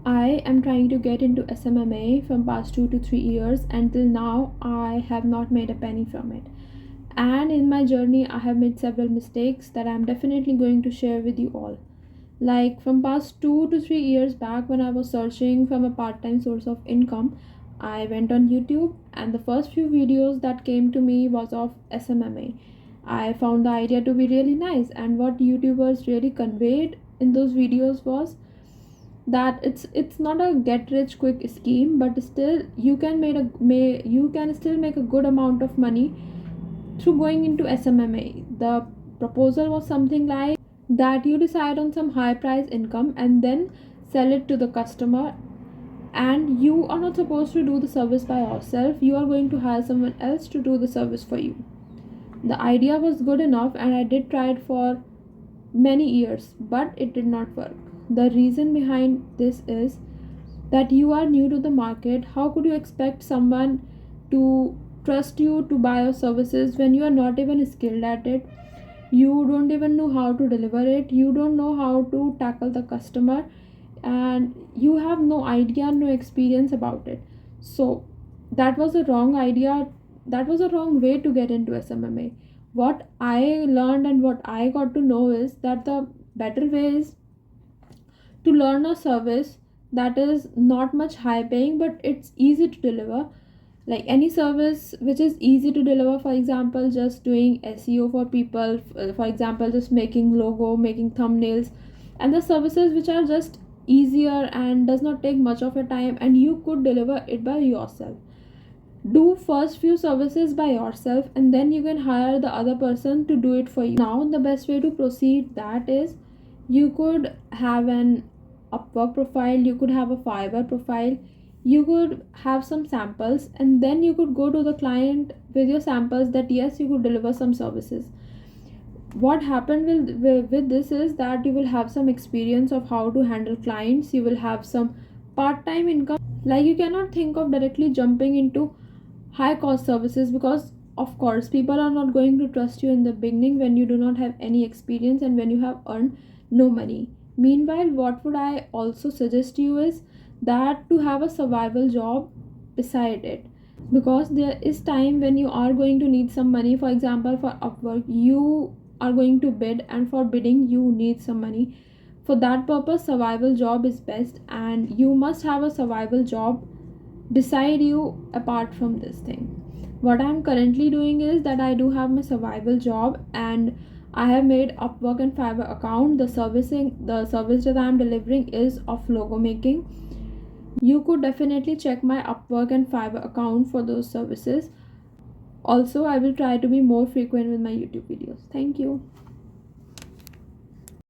I am trying to get into SMMA from past 2 to 3 years. Until now, I have not made a penny from it. And in my journey, I have made several mistakes that I'm definitely going to share with you all. Like from past 2 to 3 years back, when I was searching from a part-time source of income, I went on YouTube, and the first few videos that came to me was of SMMA. I found the idea to be really nice, and what YouTubers really conveyed in those videos was that it's not a get rich quick scheme, but still you can still make a good amount of money through going into SMMA. The proposal was something like that: you decide on some high price income and then sell it to the customer, and you are not supposed to do the service by yourself. You are going to hire someone else to do the service for you. The idea was good enough, and I did try it for many years, but it did not work. The reason behind this is that you are new to the market. How could you expect someone to trust you to buy your services when you are not even skilled at it? You don't even know how to deliver it, you don't know how to tackle the customer, and you have no idea, no experience about it. So that was a wrong idea. That was a wrong way to get into SMMA. What I learned and what I got to know is that the better way is to learn a service that is not much high paying, but it's easy to deliver. Like any service which is easy to deliver, for example just doing SEO for people, for example just making logo, making thumbnails, and the services which are just easier and does not take much of your time, and you could deliver it by yourself. Do first few services by yourself, and then you can hire the other person to do it for you. Now the best way to proceed that is, you could have an Upwork profile, you could have a Fiverr profile, you could have some samples, and then you could go to the client with your samples that yes, you could deliver some services. What happened with this is that you will have some experience of how to handle clients, you will have some part-time income. Like you cannot think of directly jumping into high cost services, because of course people are not going to trust you in the beginning when you do not have any experience and when you have earned no money. Meanwhile, what would I also suggest you is that to have a survival job beside it, because there is time when you are going to need some money. For example, for Upwork you are going to bid, and for bidding you need some money. For that purpose, survival job is best, and you must have a survival job beside you apart from this thing. What I'm currently doing is that I do have my survival job, and I have made Upwork and Fiverr account. The service that I'm delivering is of logo making. You could definitely check my Upwork and Fiverr account for those services. Also, I will try to be more frequent with my YouTube videos. Thank you.